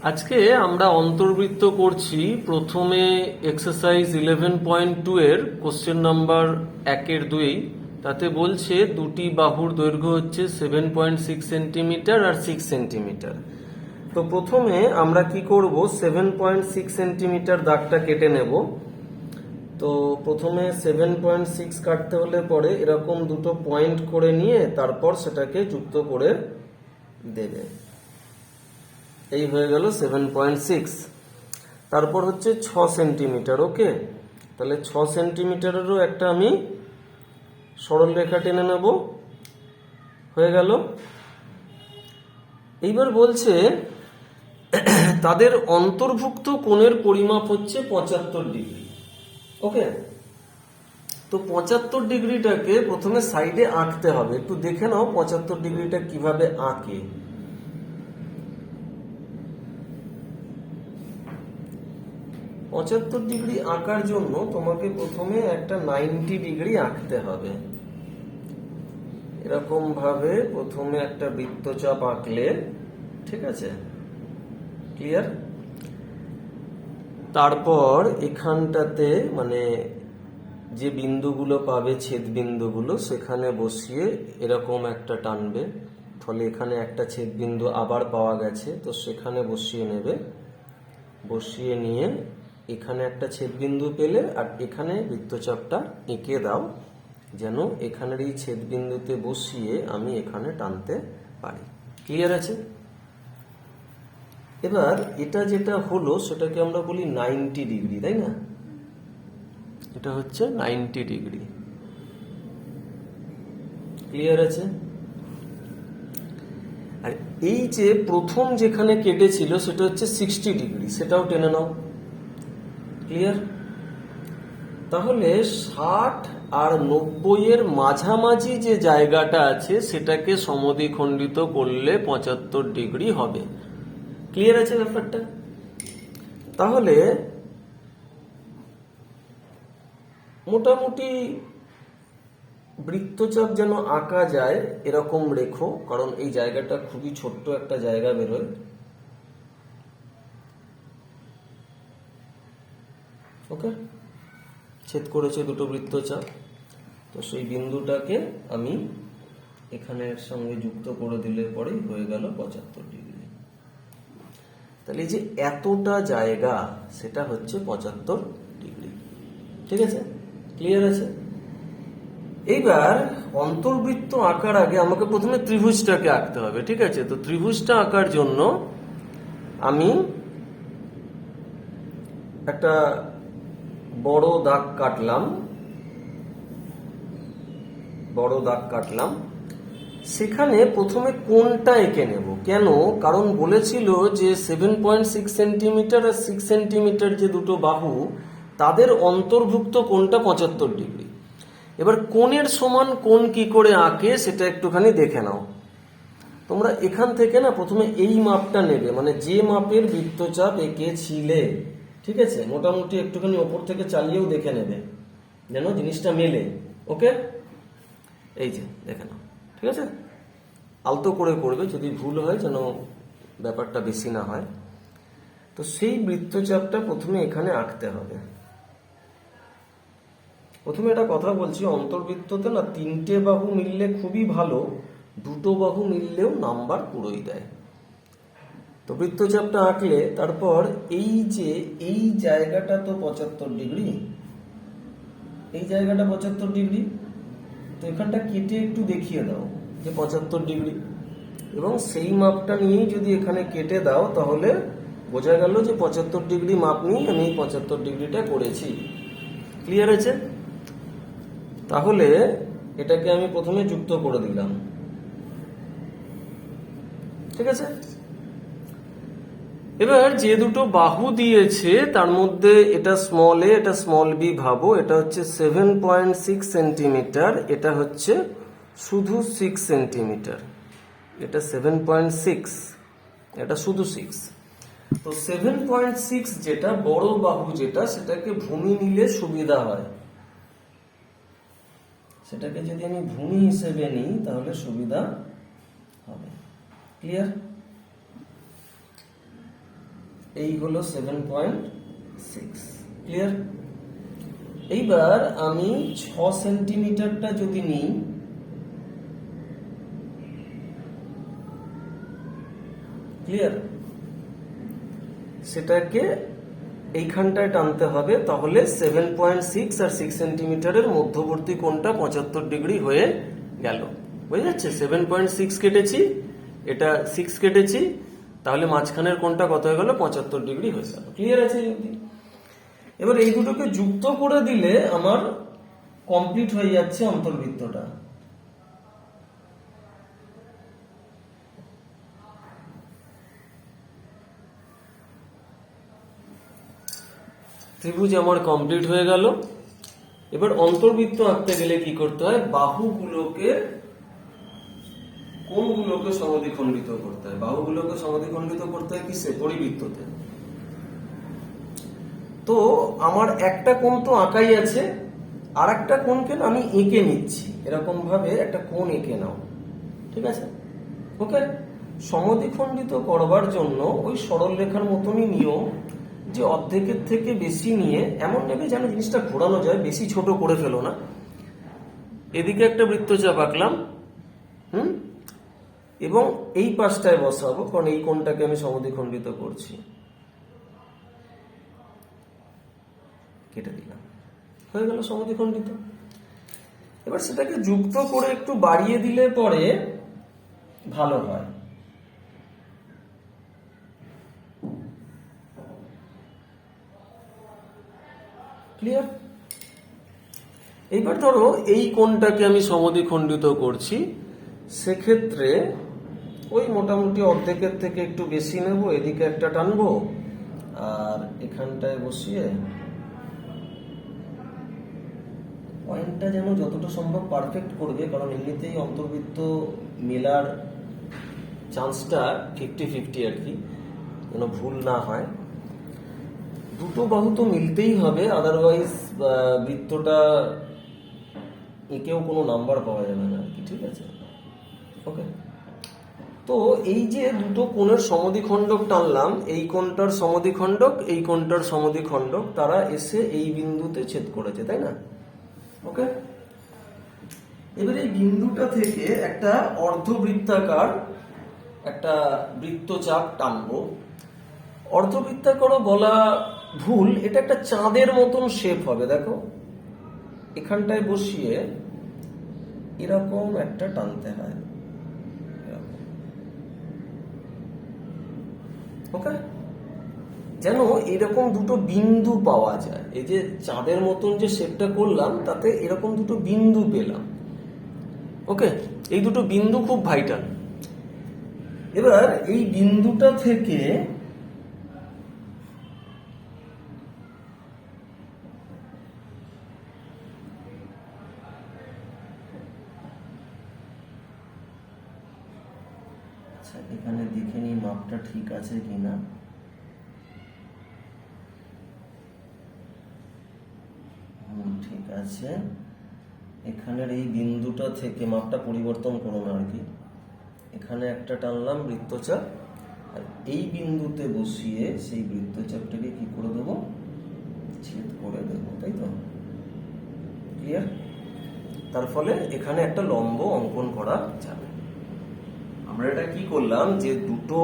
আজকে আমরা অন্তর্বৃত্ত করছি প্রথমে এক্সারসাইজ 11.2 এর কোশ্চেন নাম্বার 1-2। তাতে বলছে দুটি বাহুর দৈর্ঘ্য হচ্ছে 7.6 সেন্টিমিটার আর 6 সেন্টিমিটার। তো প্রথমে আমরা কি করব, 7.6 সেন্টিমিটার দাগটা কেটে নেব। তো প্রথমে 7.6 কাটতে হলে পরে এরকম দুটো পয়েন্ট করে নিয়ে তারপর সেটাকে যুক্ত করে দেবে। এই হয়ে গেল 7.6। তারপর হচ্ছে 6 সেন্টিমিটার। ওকে, তাহলে 6 সেন্টিমিটারেরও একটা আমি সরল রেখা টেনে নেব। হয়ে গেল। এইবার বলছে তাদের অন্তর্ভুক্ত কোণের পরিমাপ হচ্ছে 75 ডিগ্রি। ওকে, তো 75 ডিগ্রিটাকে প্রথমে সাইডে আঁকতে হবে। একটু দেখে নাও 75 ডিগ্রিটা কিভাবে আঁকে। পঁচাত্তর ডিগ্রি আঁকার জন্য তোমাকে প্রথমে একটা 90 ডিগ্রি আঁকতে হবে। এরকম ভাবে প্রথমে একটা বৃত্তচাপ আঁকলে, ঠিক আছে, ক্লিয়ার? তারপর এখানটাতে মানে যে বিন্দুগুলো পাবে, ছেদ বিন্দুগুলো, সেখানে বসিয়ে এরকম একটা টানবে। ফলে এখানে একটা ছেদ বিন্দু আবার পাওয়া গেছে, তো সেখানে বসিয়ে নেবে। বসিয়ে নিয়ে এখানে একটা ছেদবিন্দু পেলে আর এখানে বৃত্তচাপটা এঁকে দাও, যেন এখানের এই ছেদবিন্দুতে বসিয়ে আমি এখানে টানতে পারি। ক্লিয়ার আছে? এবার এটা যেটা হলো সেটাকে আমরা বলি 90 ডিগ্রি, তাই না? এটা হচ্ছে 90 ডিগ্রি। ক্লিয়ার আছে? আর এই যে প্রথম যেখানে কেটেছিল সেটা হচ্ছে 60 ডিগ্রি, সেটাও টেনে নাও। ক্লিয়ার? তাহলে 60 আর 90 এর মাঝামাঝি যে জায়গাটা আছে সেটাকে সমদ্বিখণ্ডিত করলে 75 ডিগ্রি হবে। ক্লিয়ার আছে ব্যাপারটা? তাহলে মোটামুটি বৃত্তচাপ যেন আঁকা যায় এরকম রেখো, কারণ এই জায়গাটা খুবই ছোট্ট একটা জায়গা বেরোয়। ওকে, ছেদ করেছে দুটো বৃত্তচাপ, তো সেই বিন্দুটাকে আমি এখানের সঙ্গে যুক্ত করে দিলে পরেই হয়ে গেল 75 ডিগ্রি। তাহলে এই যে এতটা জায়গা সেটা হচ্ছে 75 ডিগ্রি। ঠিক আছে? ক্লিয়ার আছে? এইবার অন্তর্বৃত্ত আঁকার আগে আমাকে প্রথমে ত্রিভুজটাকে আঁকতে হবে। ঠিক আছে? তো ত্রিভুজটা আঁকার জন্য আমি একটা বড় দাগ কাটলাম। সেখানে প্রথমে কোণটা এঁকে নেব। কেন? কারণ বলেছিল যে 7.6 সেন্টিমিটার আর 6 সেন্টিমিটার যে দুটো বাহু, তাদের অন্তর্ভুক্ত কোণটা 75 ডিগ্রি। এবার কোণের সমান কোণ কি করে আঁকে সেটা একটুখানি দেখে নাও। তোমরা এখান থেকে না প্রথমে এই মাপটা নেবে, মানে যে মাপের বৃত্তচাপ এঁকেছিলে। ঠিক আছে? মোটামুটি একটুখানি ওপর থেকে চালিয়েও দেখে নেবে যেন জিনিসটা মেলে। ওকে, এই যে দেখে নাও। ঠিক আছে? আলতো করে করবে, যদি ভুল হয় যেন ব্যাপারটা বেশি না হয়। তো সেই বৃত্তচাপটা প্রথমে এখানে আঁকতে হবে। প্রথমে একটা কথা বলছি, অন্তর্বৃত্ততে না 3টে বাহু মিললে খুবই ভালো, 2টো বাহু মিললেও নাম্বার পুরোই দেয়। তো বৃত্তচাপটা আঁকলে তারপর এই যে এই জায়গাটা তো 75 ডিগ্রি, এই জায়গাটা 75 ডিগ্রি, তো এখানটা কেটে একটু দেখিয়ে দাও যে 75 ডিগ্রি, এবং সেই মাপটা নিয়েই যদি এখানে কেটে দাও তাহলে বোঝা গেল যে 75 ডিগ্রি মাপ নিয়ে আমি 75 ডিগ্রিটা করেছি। ক্লিয়ার আছে? তাহলে এটাকে আমি প্রথমে যুক্ত করে দিলাম। ঠিক আছে? এবার যে দুটো বাহু দিয়েছে তার মধ্যে এটা স্মল এ, এটা স্মল বি ভাবো। এটা হচ্ছে 7.6 সেন্টিমিটার, এটা হচ্ছে শুধু 6 সেন্টিমিটার। এটা 7.6, এটা শুধু 6। তো 7.6 যেটা বড় বাহু যেটা, সেটাকে ভূমি নিলে সুবিধা হয়। সেটাকে যদি আমি ভূমি হিসেবে নিই তাহলে সুবিধা হবে। ক্লিয়ার? এই হলো 7.6। ক্লিয়ার? এইবার আমি 6 সেন্টিমিটারটা যদি নিই, ক্লিয়ার, সেটাকে এইখানটায় টানতে হবে, তাহলে 7.6 আর 6 সেন্টিমিটারের মধ্যবর্তী কোণটা 75 ডিগ্রি হয়ে গেল। বুঝে যাচ্ছে? 7.6 কেটেছি, এটা 6 কেটেছি, তাহলে মাঝখানের কোণটা কত হয়ে গেল? 75 ডিগ্রি হয়ে গেল। ক্লিয়ার আছে? যদি এবার এই দুটোকে যুক্ত করে দিলে আমার কমপ্লিট হয়ে যাচ্ছে অন্তর্বৃত্তটা। ত্রিভুজ আমার কমপ্লিট হয়ে গেল। এবার অন্তর্বৃত্ত আঁকতে গেলে কি করতে হয়? বাহুগুলোকে, কোণগুলোকে সমদ্বিখণ্ডিত করতে হয়। বাহুগুলোকে সমদ্বিখণ্ডিত করতে হয় কিসে? পরিবৃত্ততে। তো আমার একটা কোণ তো আঁকাই আছে, আর একটা কোণকে আমি এঁকে নিচ্ছি। এরকম ভাবে একটা কোণ এঁকে নাও, ঠিক আছে? ওকে, সমদ্বিখণ্ডিত করবার জন্য ওই সরল রেখার মতনই নিয়ম, যে অর্ধেকের থেকে বেশি নিয়ে এমন নেবে যেন জিনিসটা ঘোরানো যায়, বেশি ছোট করে ফেলো না। এদিকে একটা বৃত্তচাপ আঁকলাম, এবং এই পাশটায় বসাবো, কারণ এই কোণটাকে আমি সমদ্বিখণ্ডিত করছি। কেটে দিলাম, হয়ে গেল সমদ্বিখণ্ডিত। এবার সেটাকে যুক্ত করে একটু বাড়িয়ে দিলে পরে ভালো হয়। ক্লিয়ার? এইবার ধরো এই কোণটাকে আমি সমদ্বিখণ্ডিত করছি, সেক্ষেত্রে ওই মোটামুটি অর্ধেকের থেকে একটু বেশি নেব, এদিকে একটা টানবো, আর এখানটায় বসিয়ে পয়েন্টটা যেন যতটা সম্ভব পারফেক্ট করবে, কারণ এমনিতেই অন্তর্বৃত্ত মেলার চান্সটা 50-50 আর কি, যেন ভুল না হয়। দুটো বাহু তো মিলতেই হবে, আদারওয়াইজ বৃত্তটা একেও কোনো নাম্বার পাওয়া যাবে না আর কি, ঠিক আছে? ওকে, তো এই যে দুটো কোণের সমদ্বিখণ্ডক টানলাম, এই কোণটার সমদ্বিখণ্ডক, এই কোণটার সমদ্বিখণ্ডক, তারা এসে এই বিন্দুতে ছেদ করেছে, তাই না? ওকে, এবার এই বিন্দুটা থেকে একটা অর্ধবৃত্তাকার একটা বৃত্তচাপ টানবো। অর্ধবৃত্তাকারও বলা ভুল, এটা একটা চাঁদের মতন শেপ হবে। দেখো, এখানটায় বসিয়ে এরকম একটা টানতে হয়, ওকে, যেন এরকম দুটো বিন্দু পাওয়া যায়। এই যে চাঁদের মতন যে শেপটা করলাম, তাতে এরকম দুটো বিন্দু পেলাম। ওকে, এই দুটো বিন্দু খুব ভাইটাল। এবার এই বিন্দুটা থেকে এখানে দেখে নিই মাপটা ঠিক আছে কিনা। ঠিক আছে, এখানের এই বিন্দুটা থেকে মাপটা পরিবর্তন করো না আর কি। এখানে একটা টানলাম বৃত্তচাপ, আর এই বিন্দুতে বসিয়ে সেই বৃত্তচাপটাকে কি করে দেবো? ছেদ করে দেবো, তাই তো? ক্লিয়ার? তার ফলে এখানে একটা লম্ব অঙ্কন করা যাবে। আমরা এটা কি করলাম, যে দুটো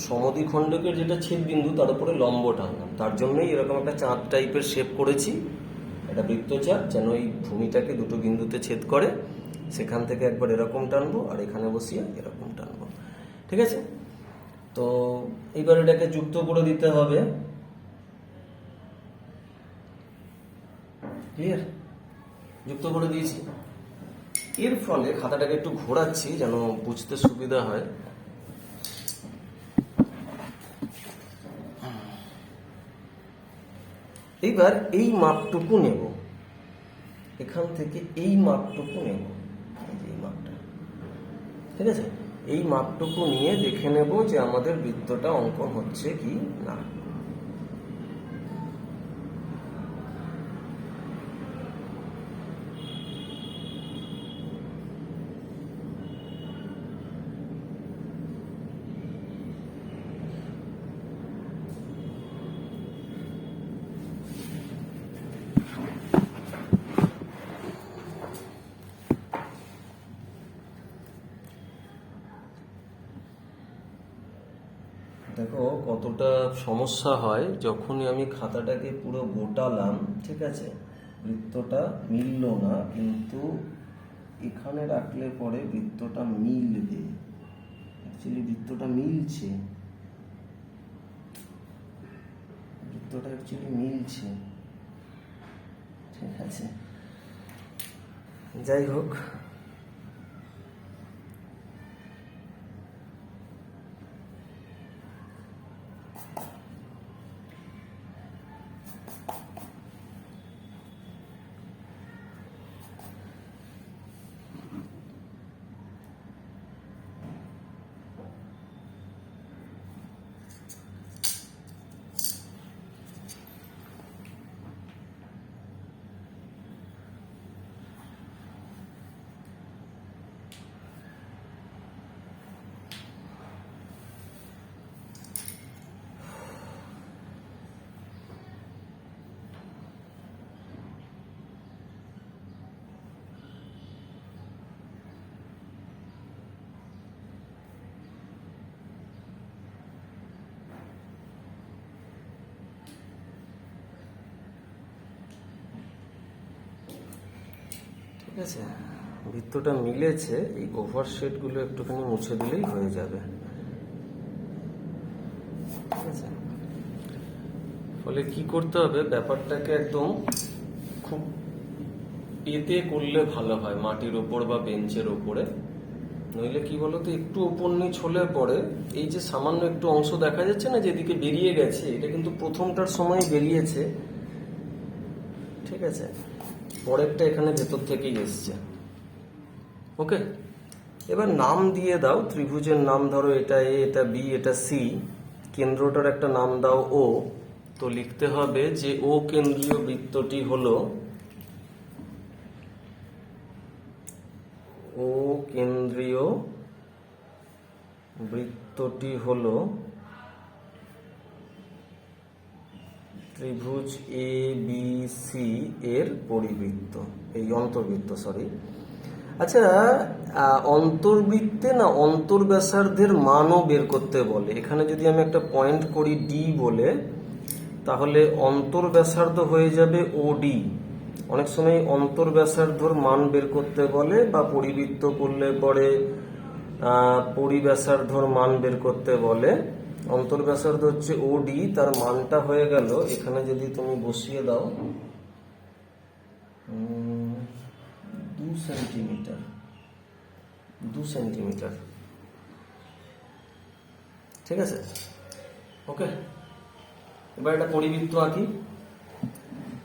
সমদ্বিখণ্ডকের যেটা ছেদ বিন্দু, তার উপরে লম্ব টানলাম, তার জন্যই এরকম একটা চাঁদ টাইপের শেপ করেছি, একটা বৃত্তচাপ, যেন এই ভূমিটাকে দুটো বিন্দুতে ছেদ করে। সেখান থেকে একবার এরকম টানবো, আর এখানে বসিয়ে এরকম টানবো, ঠিক আছে? তো এইবার এটাকে যুক্ত করে দিতে হবে। ক্লিয়ার? যুক্ত করে দিয়েছি। এর ফলে খাতাটাকে একটু ঘোরাচ্ছি যেন বুঝতে সুবিধা হয়। এইবার এই মাপটুকু নেব, এখান থেকে এই মাপটুকু নেব, এই মাপটা, ঠিক আছে? এই মাপটুকু নিয়ে দেখে নেব যে আমাদের বৃত্তটা অঙ্কন হচ্ছে কি না। দেখো কতটা সমস্যা হয় যখনই আমি খাতাটাকে পুরো গোটালাম, ঠিক আছে, বৃত্তটা মিলল না, কিন্তু এখানে রাখলে পরে বৃত্তটা মিলবে। অ্যাকচুয়ালি বৃত্তটা মিলছে, বৃত্তটা অ্যাকচুয়ালি মিলছে, ঠিক আছে। যাই হোক, ঠিক আছে, বৃত্তটা মিলেছে। এই ওভার শেডগুলো একটুখানি মুছে দিলেই হয়ে যাবে, ঠিক আছে। ফলে কি করতে হবে, ব্যাপারটাকে একদম খুব এতে করলে ভালো হয়, মাটির ওপর বা বেঞ্চের ওপরে। নইলে কি বলতো, একটু ওপর নিচ হলে পরে এই যে সামান্য একটু অংশ দেখা যাচ্ছে না যেদিকে বেরিয়ে গেছে, এটা কিন্তু প্রথমটার সময় বেরিয়েছে, ঠিক আছে, পরেরটা এখানে ভেতর থেকেই এসছে। ওকে, এবার নাম দিয়ে দাও, ত্রিভুজের নাম ধরো এটা এ, এটা বি, এটা সি, কেন্দ্রটার একটা নাম দাও ও। তো লিখতে হবে যে ও কেন্দ্রীয় বৃত্তটি হলো, ও কেন্দ্রীয় বৃত্তটি হলো ত্রিভুজ এ বি সি এর পরিবৃত্ত, এই অন্তর্বৃত্ত, সরি। আচ্ছা, অন্তর্বৃত্তে না অন্তর্ব্যাসার্ধের মানও বের করতে বলে। এখানে যদি আমি একটা পয়েন্ট করি ডি বলে, তাহলে অন্তর্ব্যাসার্ধ হয়ে যাবে ও ডি। অনেক সময় অন্তর্ব্যাসার্ধর মান বের করতে বলে, বা পরিবৃত্ত করলে পরে পরিব্যাসার্ধর মান বের করতে বলে। অন্তর্ব্যাসার্ধ হচ্ছে ও ডি, তার মানটা হয়ে গেল, এখানে যদি তুমি বসিয়ে দাও 2 সেন্টিমিটার, 2 সেন্টিমিটার, ঠিক আছে। ওকে, এবার একটা পরিবৃত্ত আঁকি।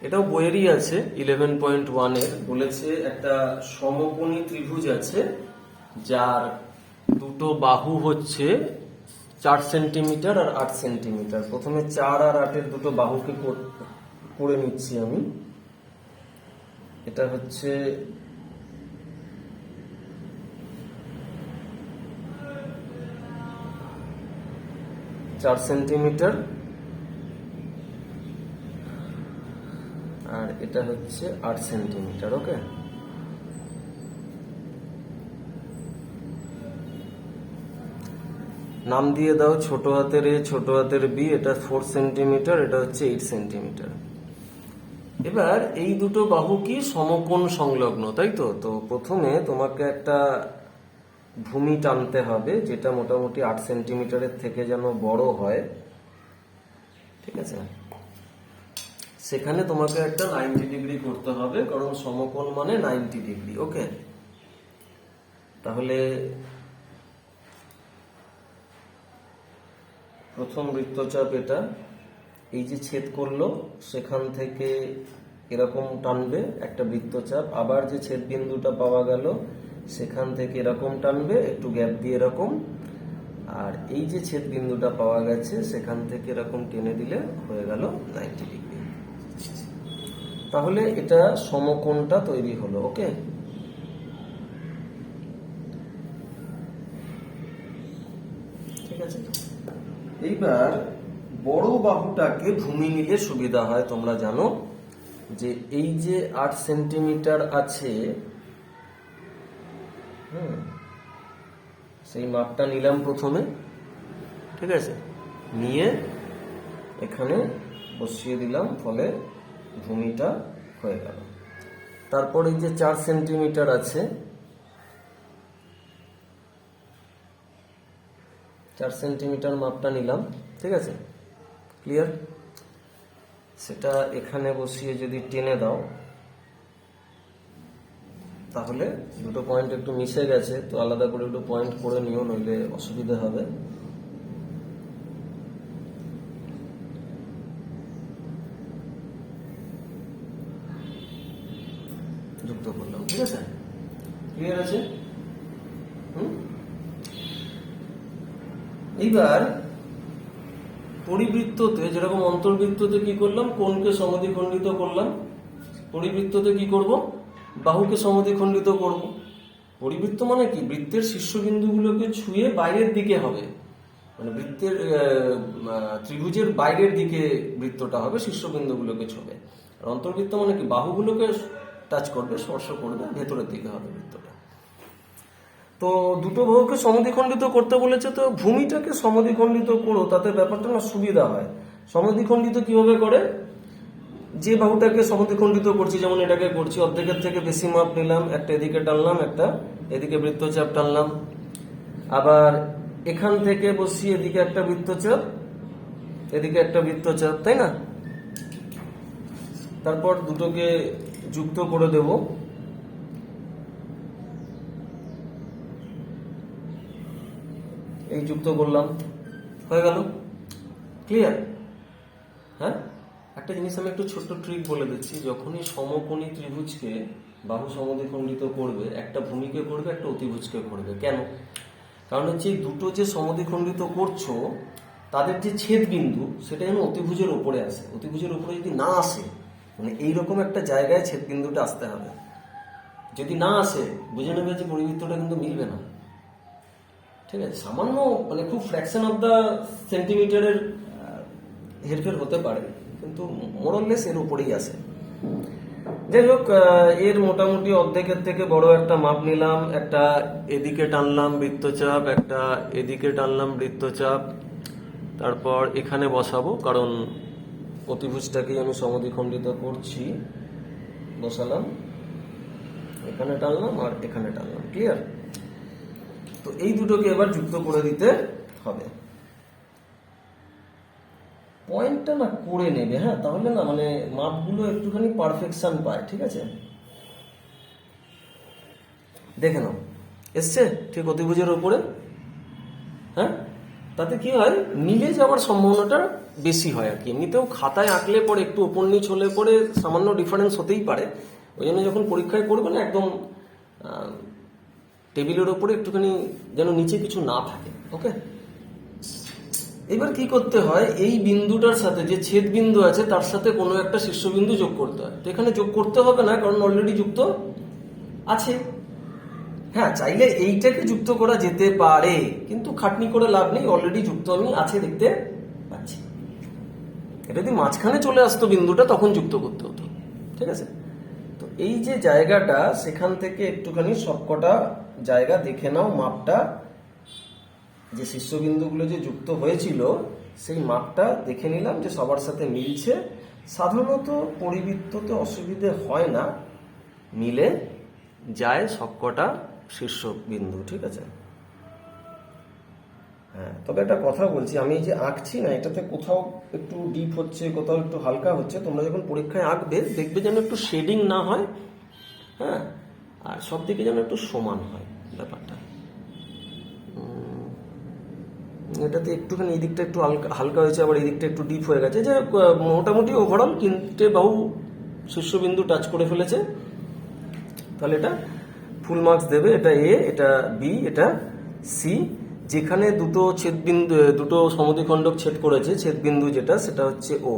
এটাও বইয়েরই আছে, 11.1 এর। বলেছে একটা সমকোণী ত্রিভুজ আছে যার দুটো বাহু হচ্ছে 4 সেন্টিমিটার আর 8 সেন্টিমিটার। প্রথমে 4 আর 8 এর দুটো বাহুকে করে নিচ্ছি আমি। এটা হচ্ছে চার সেন্টিমিটার, আর এটা হচ্ছে 8 সেন্টিমিটার। ওকে, নাম দিয়ে দাও ছোট হাতের এ, ছোট হাতের বি। এটা 4 সেন্টিমিটার, এটা হচ্ছে 8 সেন্টিমিটার। এবার এই দুটো বাহু কি সমকোণ সংলগ্ন, তাই তো। তো প্রথমে তোমাকে একটা ভূমি টানতে হবে যেটা মোটামুটি 8 সেন্টিমিটারের থেকে যেন বড় হয়, ঠিক আছে। সেখানে তোমাকে একটা 90 ডিগ্রি করতে হবে, কারণ সমকোণ মানে 90 ডিগ্রি। ওকে, তাহলে প্রথম বৃত্তচাপ এটা, এই যে ছেদ করলো সেখান থেকে এরকম টানবে একটা বৃত্তচাপ, আবার যে ছেদ বিন্দুটা পাওয়া গেল সেখান থেকে এরকম টানবে, একটু গ্যাপ দিয়ে এরকম, আর এই যে ছেদ বিন্দুটা পাওয়া গেছে সেখান থেকে এরকম টেনে দিলে হয়ে গেল 90 ডিগ্রি। তাহলে এটা সমকোণটা তৈরি হলো। ওকে, ঠিক আছে। এইবার বড় বাহুটাকে ভূমি নিলে সুবিধা হয়। তোমরা জানো যে এই যে 8 সেন্টিমিটার আছে, সেই মাপটা নিলাম প্রথমে, ঠিক আছে। নিয়ে এখানে বসিয়ে দিলাম, ফলে ভূমিটা হয়ে গেল। তারপর এই যে 4 সেন্টিমিটার আছে, 4 সেন্টিমিটার মাপটা নিলাম, ঠিক আছে, ক্লিয়ার। সেটা এখানে বসিয়ে যদি টেনে দাও, তাহলে দুটো পয়েন্ট একটু মিশে গেছে, তো আলাদা করে একটু পয়েন্ট করে নিও, নইলে অসুবিধা হবে। যুক্ত করলাম, ঠিক আছে, ক্লিয়ার আছে। এইবার পরিবৃত্ততে যেরকম অন্তর্বৃত্ততে কি করলাম, কোণকে সমদ্বিখণ্ডিত করলাম, পরিবৃত্ততে কি করব, বাহুকে সমদ্বিখণ্ডিত করব। পরিবৃত্ত মানে কি, বৃত্তের শীর্ষবিন্দুগুলোকে ছুঁয়ে বাইরের দিকে হবে, মানে বৃত্তের ত্রিভুজের বাইরের দিকে বৃত্তটা হবে, শীর্ষবিন্দুগুলোকে ছুঁবে। আর অন্তর্বৃত্ত মানে কি, বাহুগুলোকে টাচ করবে, স্পর্শ করবে, ভেতরের দিকে হবে বৃত্তটা। তো দুটো বাহুকে সমদ্বিখণ্ডিত করতে বলেছে, তো ভূমিটাকে সমদ্বিখণ্ডিত করো, তাতে ব্যাপারটা না সুবিধা হয়। সমদ্বিখণ্ডিত কিভাবে করে, যে বাহুটাকে সমদ্বিখণ্ডিত করছি, যেমন এটাকে করছি, অর্ধেকের থেকে বেশি মাপ নিলাম, একটা এদিকে টানলাম, একটা এদিকে বৃত্তচাপ টানলাম, আবার এখান থেকে বসিয়ে এদিকে একটা বৃত্তচাপ, এদিকে একটা বৃত্তচাপ, তাই না। তারপর দুটোকে যুক্ত করে দেব, এই যুক্ত করলাম, হয়ে গেল, ক্লিয়ার। হ্যাঁ, একটা জিনিস আমি একটু ছোট্ট ট্রিক বলে দিচ্ছি, যখনই সমকোণী ত্রিভুজকে বাহু সমদ্বিখণ্ডিত করবে, একটা ভূমিকে করবে, একটা অতিভুজকে করবে। কেন? কারণ হচ্ছে এই দুটো যে সমদ্বিখণ্ডিত করছো, তাদের যে ছেদ বিন্দু, সেটা যেন অতিভুজের ওপরে আসে। অতিভুজের ওপরে যদি না আসে, মানে এইরকম একটা জায়গায় ছেদ বিন্দুটা আসতে হবে। যদি না আসে, বুঝে নেবে যে পরিবৃত্তটা কিন্তু মিলবে না, ঠিক আছে। সামান্য মানে খুব ফ্র্যাকশন অফ দ্য সেন্টিমিটারের হেরফের হতে পারে, কিন্তু মোরললেস এর উপরেই আসে। যাই হোক, এর মোটামুটি অর্ধেকের থেকে বড় একটা মাপ নিলাম, একটা এদিকে টানলাম বৃত্তচাপ, একটা এদিকে টানলাম বৃত্তচাপ, তারপর এখানে বসাবো, কারণ অতিভুজটাকেই আমি সমদ্বিখণ্ডিত করছি, বসালাম, এখানে টানলাম আর এখানে টানলাম, ক্লিয়ার। তো এই দুটোকে এবার যুক্ত করে দিতে হবে। পয়েন্টটা না করে নেবে, হ্যাঁ, তাহলে না মানে মাপগুলো একটুখানি পারফেকশন পায়, ঠিক আছে। দেখে নাও, এসছে ঠিক অতিভুজের উপরে, হ্যাঁ, তাতে কি হয়, মিলে যাওয়ার সম্ভাবনাটা বেশি হয় আর কি। এমনিতেও খাতায় আঁকলে পরে একটু ওপর নিচ হলে পরে সামান্য ডিফারেন্স হতেই পারে, ওই জন্য যখন পরীক্ষায় করবে না, একদম টেবিলের ওপরে একটুখানি যেন নিচে কিছু না থাকে, ওকে। এবার কি করতে হয়, এই বিন্দুটার সাথে যে ছেদ বিন্দু আছে, তার সাথে কোনো একটা শীর্ষবিন্দু যোগ করতে হয়। তো এখানে যোগ করতে হবে না, কারণ অলরেডি যুক্ত আছে। হ্যাঁ, চাইলে এইটাকে যুক্ত করা যেতে পারে, কিন্তু খাটনি করে লাভ নেই, অলরেডি যুক্ত আমি আছে দেখতে পাচ্ছি। এটা যদি মাঝখানে চলে আসতো বিন্দুটা, তখন যুক্ত করতে হতো, ঠিক আছে। তো এই যে জায়গাটা, সেখান থেকে একটুখানি সবকটা জায়গা দেখে নাও, মাপটা যে শীর্ষবিন্দুগুলো যে যুক্ত হয়েছিল, সেই মাপটা দেখে নিলাম যে সবার সাথে মিলছে। সাধারণত পরিবৃত্ততে অসুবিধে হয় না, মিলে যায় সবকটা শীর্ষবিন্দু, ঠিক আছে। হ্যাঁ, তবে একটা কথা বলছি, আমি এই যে আঁকছি না, এটাতে কোথাও একটু ডিপ হচ্ছে, কোথাও একটু হালকা হচ্ছে। তোমরা যখন পরীক্ষায় আঁকবে, দেখবে যেন একটু শেডিং না হয়, হ্যাঁ, আর সব দিকে যেন একটু সমান হয় ব্যাপারটা। এটাতে একটুখানি এই দিকটা একটু হালকা হয়েছে, আবার এই দিকটা একটু ডিপ হয়ে গেছে, যে মোটামুটি ওভারঅল 3টে বাহু শীর্ষবিন্দু টাচ করে ফেলেছে, তাহলে এটা ফুল মার্কস দেবে। এটা এ, এটা বি, এটা সি। যেখানে দুটো ছেদবিন্দু, দুটো সমদ্বিখণ্ডক ছেদ করেছে, ছেদবিন্দু যেটা, সেটা হচ্ছে ও,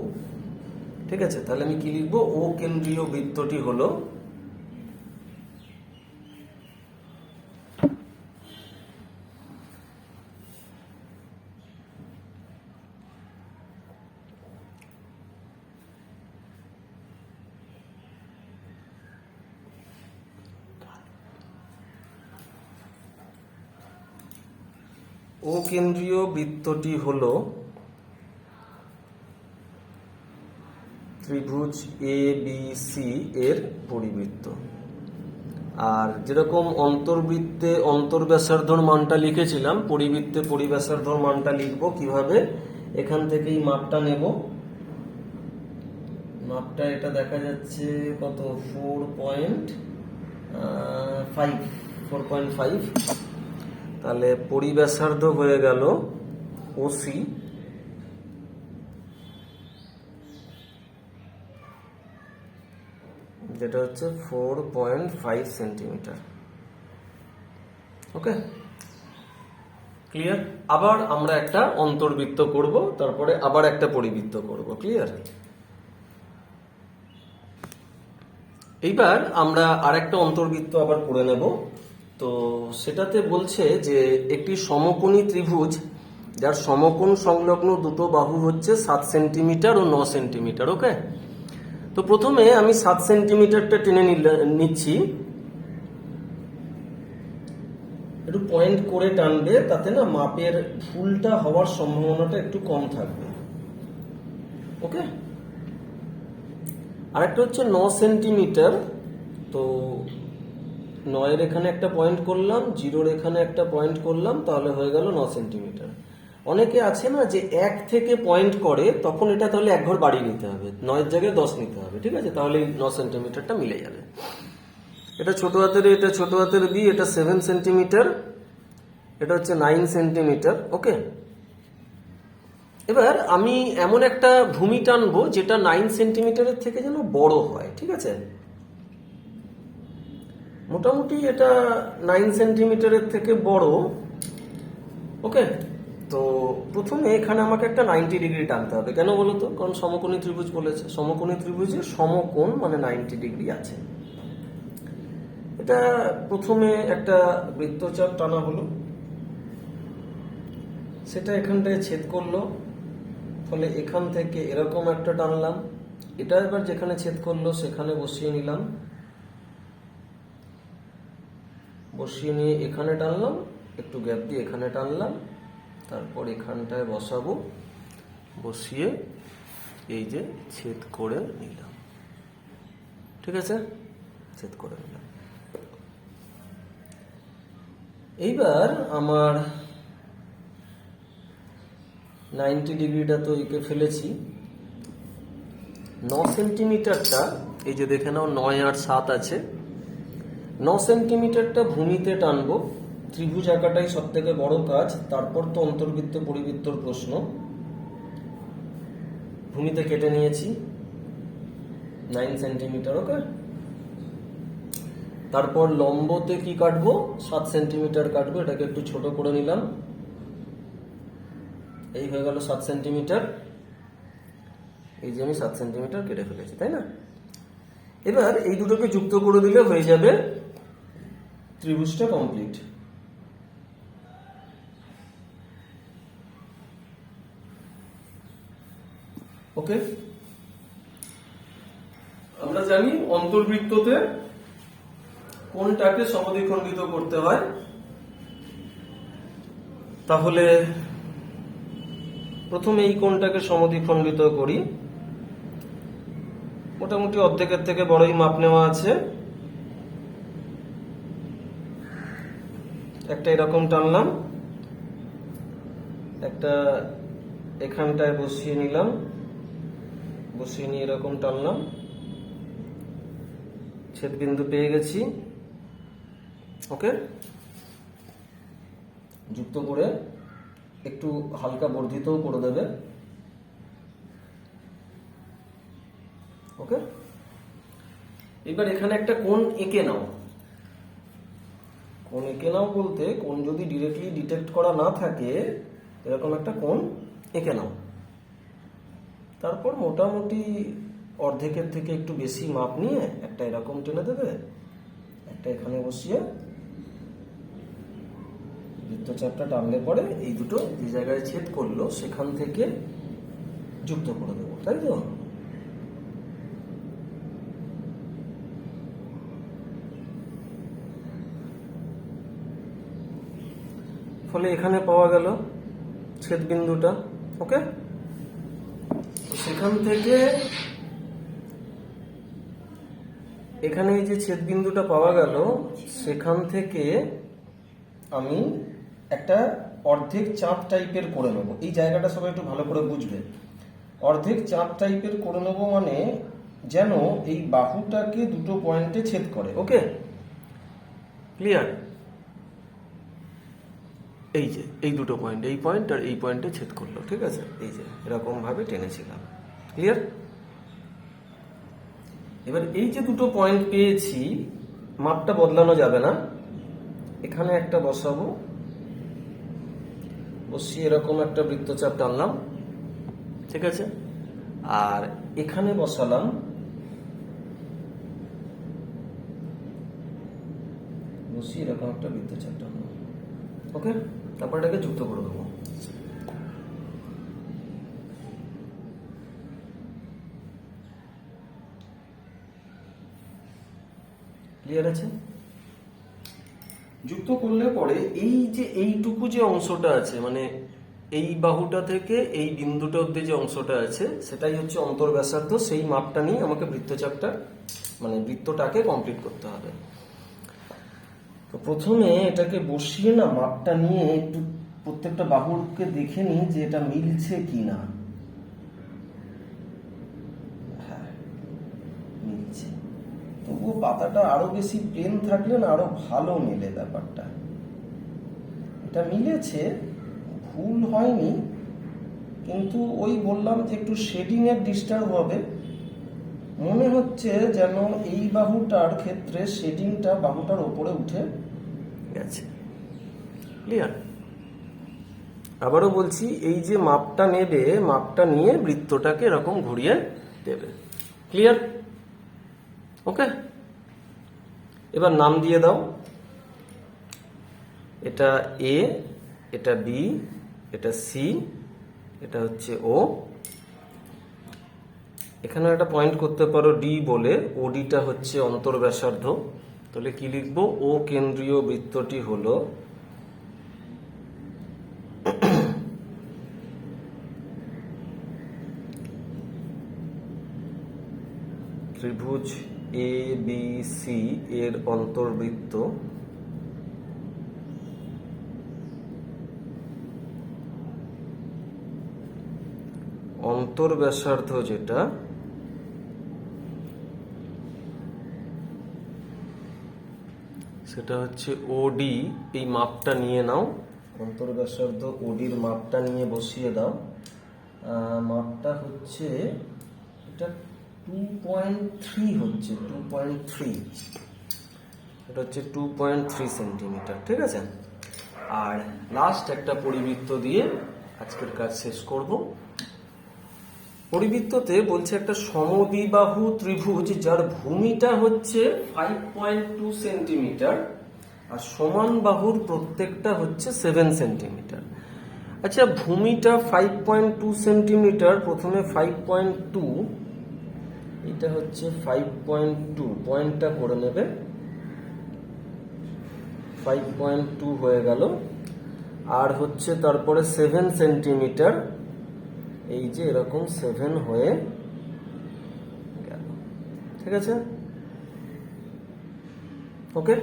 ঠিক আছে। তাহলে আমি কি লিখবো, ও কেন্দ্রীয় বৃত্তটি হলো ও কেন্দ্রীয় বৃত্তটি হলো ত্রিভুজ এ বি সি এর পরিবৃত্ত। আর যেরকম অন্তর্বৃত্তে অন্তর্ব্যাসার্ধর মানটা লিখেছিলাম, পরিবৃত্তে পরিব্যাসার্ধর মানটা লিখবো কিভাবে, এখান থেকেই মাপটা নেব। মাপটা এটা দেখা যাচ্ছে কত, 4.5। তাহলে পরিব্যাসার্ধ হয়ে গেল ওসি, যেটা হচ্ছে 4.5 সেন্টিমিটার। ওকে, ক্লিয়ার? আবার আমরা একটা অন্তর্বৃত্ত করব, তারপরে আবার একটা পরিবৃত্ত করব। ক্লিয়ার? এইবার আমরা আরেকটা অন্তর্বৃত্ত আবার করে নেব। তো সেটাতে বলছে যে একটি সমকোণী ত্রিভুজ যার সমকোণ সংলগ্ন দুটো বাহু হচ্ছে 7 সেন্টিমিটার ও 9 সেন্টিমিটার। ওকে, তো প্রথমে আমি 7 সেন্টিমিটারটা টেনে নিচ্ছি। একটু পয়েন্ট করে টানবে, তাতে না মাপের ভুলটা হওয়ার সম্ভাবনাটা একটু কম থাকবে। ওকে, আরেকটা হচ্ছে 9 সেন্টিমিটার। তো 9-এর এখানে একটা পয়েন্ট করলাম, 0-র এখানে একটা পয়েন্ট করলাম, তাহলে হয়ে গেল 9 সেন্টিমিটার। অনেকে আছে না যে 1 থেকে পয়েন্ট করে, তখন এটা তাহলে এক ঘর বাড়িয়ে নিতে হবে, 9-এর জায়গায় 10 নিতে হবে। ঠিক আছে, তাহলে 9 সেন্টিমিটারটা মিলে যাবে। এটা ছোট হাতের, এটা ছোট হাতের বি, এটা 7 সেন্টিমিটার, এটা হচ্ছে 9 সেন্টিমিটার। ওকে, এবার আমি এমন একটা ভূমি টানবো যেটা 9 সেন্টিমিটারের থেকে যেন বড় হয়। ঠিক আছে, মোটামুটি এটা 9 সেন্টিমিটারের থেকে বড়। ওকে, তো প্রথমে এখানে আমাকে একটা 90 ডিগ্রি টানতে হবে। কেন বলো তো? কারণ সমকোণী ত্রিভুজ বলেছে, সমকোণী ত্রিভুজের সমকোণ মানে 90 ডিগ্রি আছে। এটা প্রথমে একটা বৃত্তচাপ টানা হলো, সেটা এখানটায় ছেদ করলো, ফলে এখান থেকে এরকম একটা টানলাম, এটা এবার যেখানে ছেদ করলো সেখানে বসিয়ে নিলাম, বসিয়ে নিয়ে এখানে টানলাম, একটু গ্যাপ দিয়ে এখানে টানলাম, তারপর এখানটায় বসাবো, বসিয়ে এই যে ছেদ করে নিলাম। ঠিক আছে, ছেদ করে নিলাম। এইবার আমার 90 ডিগ্রিটা তো এঁকে ফেলেছি। 9 সেন্টিমিটারটা এই যে দেখে নাও, 9 আর 7 আছে। 9 সেন্টিমিটারটা ভূমিতে টানবো। ত্রিভুজ আঁকাটাই সব থেকে বড় কাজ, তারপর তো অন্তর্বৃত্ত পরিবৃত্তর প্রশ্ন। ভূমিতে কেটে নিয়েছি 9 সেন্টিমিটার। ওকে, তারপর লম্বতে কি কাটবো, 7 সেন্টিমিটার কাটবো। এটাকে একটু ছোট করে নিলাম, এই হয়ে গেল 7 সেন্টিমিটার। এই যে আমি 7 সেন্টিমিটার কেটে ফেলেছি, তাই না? এবার এই দুটোকে যুক্ত করে দিলে হয়ে যাবে ত্রিভুজটা কমপ্লিট। ওকে, আমরা জানি অন্তর্বৃত্ততে কোণটাকে সমদ্বিখণ্ডিত করতে হয়। তাহলে প্রথমে এই কোণটাকে সমদ্বিখণ্ডিত করি। মোটামুটি অর্ধেকের থেকে বড়ই মাপ নেওয়া আছে। একটা এরকম টানলাম, একটা এখানটায় বসিয়ে নিলাম, বসিয়ে নিয়ে এরকম টানলাম, ছেদ বিন্দু পেয়ে গেছি। ওকে, যুক্ত করে একটু হালকা বর্ধিতও করে দেবে। ওকে, এবার এখানে একটা কোণ এঁকে নাও। কোণ এঁকে নাও বলতে, কোণ যদি ডিরেক্টলি ডিটেক্ট করা না থাকে, এরকম একটা কোণ এঁকে নাও। তারপর মোটামুটি অর্ধেকের থেকে একটু বেশি মাপ নিয়ে একটা এরকম টেনে দেবে, একটা এখানে বসিয়ে বৃত্তচাপটা টানলে পরে এই দুটো যে জায়গায় ছেদ করলো সেখান থেকে যুক্ত করে দেবো, তাই তো? ফলে এখানে পাওয়া গেল ছেদ বিন্দুটা। ওকে, সেখান থেকে এখানে এই যে ছেদ বিন্দুটা পাওয়া গেল, সেখান থেকে আমি একটা অর্ধেক চাপ টাইপের করে নেবো। এই জায়গাটা সবাই একটু ভালো করে বুঝবে। অর্ধেক চাপ টাইপের করে নেবো মানে যেন এই বাহুটাকে দুটো পয়েন্টে ছেদ করে। ওকে, ক্লিয়ার? এই যে এই দুটো পয়েন্ট, এই পয়েন্ট আর এই পয়েন্টে ছেদ করলো, ঠিক আছে? এই যে এরকম ভাবে টেনেছিলাম, ক্লিয়ার? এবার এই যে দুটো পয়েন্ট পেয়েছি, মাপটা বদলানো যাবে না। এখানে একটা বসাবো, বসিয়ে এরকম একটা বৃত্তচাপ টানলাম, ঠিক আছে? আর এখানে বসালাম, বসিয়ে এরকম একটা বৃত্তচাপ টানলাম। ওকে, তারপর এটাকে যুক্ত করে দেবো। ক্লিয়ার আছে? যুক্ত করলে পরে এই যে এইটুকু যে অংশটা আছে, মানে এই বাহুটা থেকে এই বিন্দুটা অব্দি যে অংশটা আছে, সেটাই হচ্ছে অন্তর্ব্যাসার্ধ। সেই মাপটা নিয়ে আমাকে বৃত্তচাপটা, মানে বৃত্তটাকে কমপ্লিট করতে হবে। তো প্রথমে এটাকে বসিয়ে না মাপটা নিয়ে একটু প্রত্যেকটা বাহুকে দেখে নিই যে এটা মিলছে কিনা। হ্যাঁ, মিলছে। তবুও পাতাটা আরো বেশি প্লেন থাকলে না আরো ভালো মেলে ব্যাপারটা। এটা মিলেছে, ভুল হয়নি, কিন্তু ওই বললাম যে একটু শেডিং এর ডিস্টার্ব হবে। মনে হচ্ছে যেন এই বাহুটার ক্ষেত্রে শেডিংটা বাহুটার ওপরে উঠে গেছে। ক্লিয়ার? আবারও বলছি, এই যে মাপটা নেবে, মাপটা নিয়ে বৃত্তটাকে এরকম ঘুরিয়ে দেবে। ক্লিয়ার? ওকে, এবার নাম দিয়ে দাও। এটা এ, এটা বি, এটা সি, এটা হচ্ছে ও। এখানে একটা পয়েন্ট করতে পারো ডি বলে, ওডিটা হচ্ছে অন্তর্ব্যাসার্ধ। তাহলে কি লিখবো? ও কেন্দ্রীয় বৃত্তটি হলো ত্রিভুজ এ বি সি এর অন্তর্বৃত্ত অন্তর্ব্যাসার্ধ যেটা সেটা হচ্ছে ওডি। এই মাপটা নিয়ে নাও, অন্তর্ব্যাসার্ধ ওডির মাপটা নিয়ে বসিয়ে দাও। মাপটা হচ্ছে এটা 2.3 হচ্ছে, 2.3। এটা হচ্ছে 2.3 সেন্টিমিটার, ঠিক আছে? আর লাস্ট একটা পরিবৃত্ত দিয়ে আজকের কাজ শেষ করব। পরিবৃত্ততে বলছে একটা সমদ্বিবাহু ত্রিভুজ যার ভূমিটা হচ্ছে 5.2 সেন্টিমিটার আর সমান বাহুর প্রত্যেকটা হচ্ছে 7 সেন্টিমিটার। আচ্ছা, ভূমিটা 5.2 সেন্টিমিটার, প্রথমে 5.2, এটা হচ্ছে 5.2, পয়েন্টটা করে নেবে, 5.2 হয়ে গেল। আর হচ্ছে তারপরে 7 সেন্টিমিটার, এই যে এরকম 7 হয়ে গেল, ঠিক আছে? ওকে,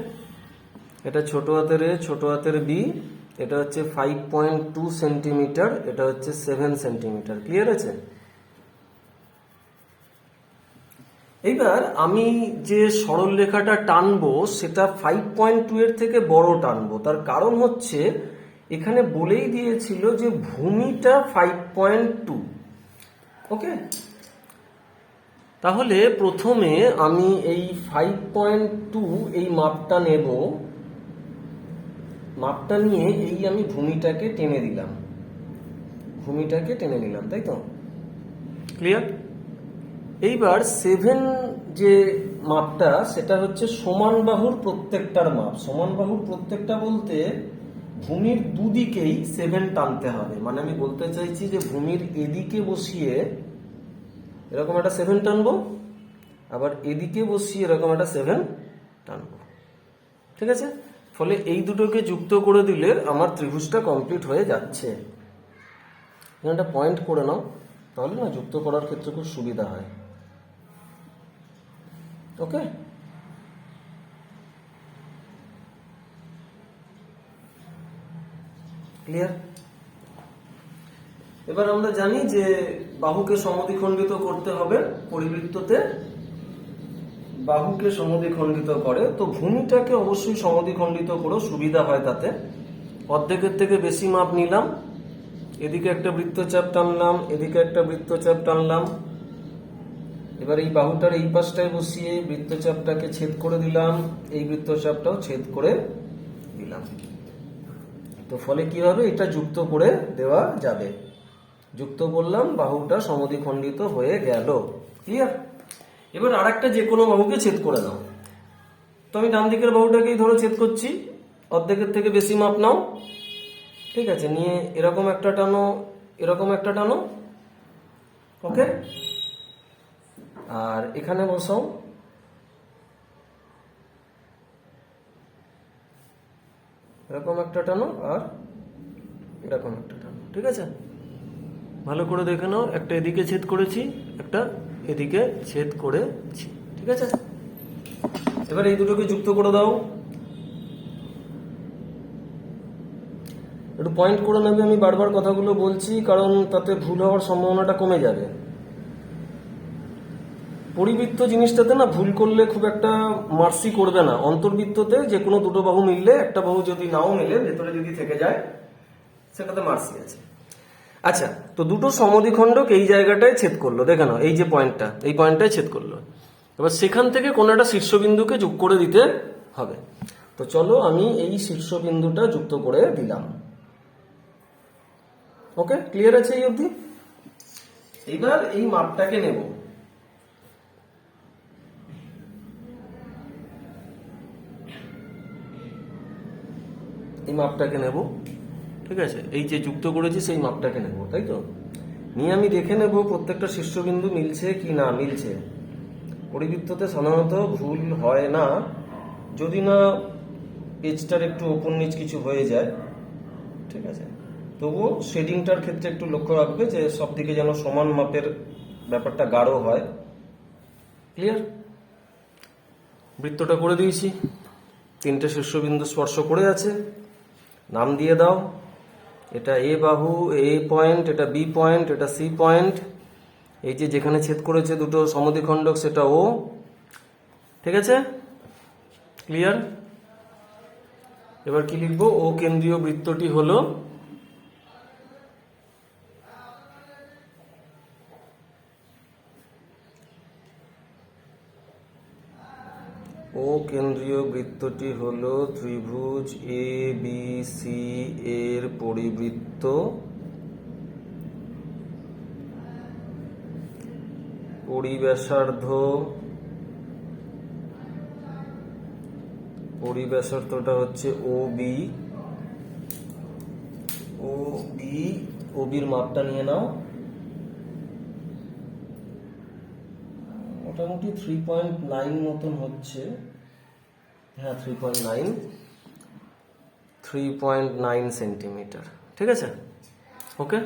এটা ছোট হাতের এ, ছোট হাতের বি, এটা হচ্ছে 5.2 সেন্টিমিটার, এটা হচ্ছে 7 সেন্টিমিটার। ক্লিয়ার আছে? এইবার আমি যে সরল রেখাটা টানবো সেটা 5.2 এর থেকে বড় টানবো। তার কারণ হচ্ছে এখানে বলেই দিয়েছিল যে ভূমিটা 5.2। ওকে, তাহলে প্রথমে আমি এই 5.2 এই মাপটা নেব, মাপটা নিয়ে এই আমি ভূমিটাকে টেনে দিলাম, ভূমিটাকে টেনে নিলাম, তাই তো? ক্লিয়ার? এইবার 7 যে মাপটা সেটা হচ্ছে সমান বাহুর প্রত্যেকটার মাপ। সমান বাহুর প্রত্যেকটা বলতে ভূমির দুদিকেই 7 টানতে হবে। মানে আমি বলতে চাইছি যে ভূমির এদিকে বসিয়ে এরকম একটা 7 টানবো, আবার এদিকে বসিয়ে এরকম একটা 7 টানবো, ঠিক আছে? ফলে এই দুটোকে যুক্ত করে দিলে আমার ত্রিভুজটা কমপ্লিট হয়ে যাচ্ছে। এখানে একটা পয়েন্ট করে নাও, তাহলে না যুক্ত করার ক্ষেত্রে খুব সুবিধা হয়। ওকে। ক্লিয়ার? এবার আমরা জানি যে বাহুকে সমদ্বিখণ্ডিত করতে হবে পরিবৃত্ততে, বাহুকে সমদ্বিখণ্ডিত করে, তো ভূমিটাকে অবশ্যই সমদ্বিখণ্ডিত করো, সুবিধা হয় তাতে। অর্ধেকের থেকে বেশি মাপ নিলাম, এদিকে একটা বৃত্তচাপ টানলাম, এদিকে একটা বৃত্তচাপ টানলাম। এবার এই বাহুটার এই পাশটায় বসিয়ে বৃত্তচাপটাকে ছেদ করে দিলাম, এই বৃত্তচাপটাও ছেদ করে দিলাম। তো ফলে কি হবে, এটা যুক্ত করে দেওয়া যাবে। যুক্ত করলাম, বাহুটা সমদ্বিখণ্ডিত হয়ে গেল। ক্লিয়ার? এবার আর একটা যে কোনো বাহুকে ছেদ করে দাও। তো আমি ডান দিকের বাহুটাকেই ধরো ছেদ করছি, অর্ধেকের থেকে বেশি মাপ নাও, ঠিক আছে, নিয়ে এরকম একটা টানো, এরকম একটা টানো, ওকে। আর এখানে বসাও, এরকম একটা টানো, আর এরকম একটা টানো, ঠিক আছে। ভালো করে দেখে নাও, একটা এদিকে ছেদ করেছি, একটা এদিকে ছেদ করেছি, ঠিক আছে। এবার এই দুটোকে যুক্ত করে দাও। একটু পয়েন্ট করে নেবে, আমি বারবার কথাগুলো বলছি কারণ তাতে ভুল হওয়ার সম্ভাবনাটা কমে যাবে। পরিবৃত্ত জিনিসটাতে না ভুল করলে খুব একটা মার্সি করবে না। অন্তর্বৃত্ততে যে কোনো দুটো বাহু মিললে, একটা বাহু যদি নাও মিলে, ভেতরে যদি থেকে যায়, সেটাতে মার্সি আছে। আচ্ছা, তো দুটো সমদ্বিখণ্ডক এই জায়গাটায় ছেদ করলো, দেখে নাও, এই যে পয়েন্টটা, এই পয়েন্টটায় ছেদ করলো। এবার সেখান থেকে কোনো একটা শীর্ষবিন্দুকে যোগ করে দিতে হবে। তো চলো আমি এই শীর্ষবিন্দুটা যুক্ত করে দিলাম। ওকে, ক্লিয়ার আছে এই অবধি? এইবার এই মাপটাকে নেব, এই মাপটাকে নেব, ঠিক আছে। এই যে যুক্ত করেছি সেই মাপটাকে নেব, তাই তো। নিয়ে আমি দেখে নেব প্রত্যেকটা শীর্ষবিন্দু মিলছে কি না মিলছে। পরিবৃত্ততে সাধারণত ভুল হয় না, যদি না পেজটার একটু ওপর নিচ কিছু হয়ে যায়, ঠিক আছে। তবুও শেডিংটার ক্ষেত্রে একটু লক্ষ্য রাখবে যে সব দিকে যেন সমান মাপের ব্যাপারটা গাঢ় হয়। ক্লিয়ার? বৃত্তটা করে দিয়েছি, তিনটে শীর্ষবিন্দু স্পর্শ করে আছে, নাম দিয়ে দাও। এটা এ বাহু, এ পয়েন্ট, এটা বি পয়েন্ট, এটা সি পয়েন্ট। এই যে যেখানে ছেদ করেছে দুটো সমদ্বিখণ্ডক, সেটা ও, ঠিক আছে। ক্লিয়ার? এবার কি লিখবো, ও কেন্দ্রীয় বৃত্তটি হলো ও কেন্দ্রীয় বৃত্তটি হলো ত্রিভুজ এ বি সি এর পরিবৃত্ত, পরিব্যাসার্ধটা হচ্ছে ও বি। ও বির মাপটা নিয়ে নাও, মোটামুটি 3.9 মতন হচ্ছে। হ্যাঁ, 3.9 সেন্টিমিটার, ঠিক আছে। ওকে।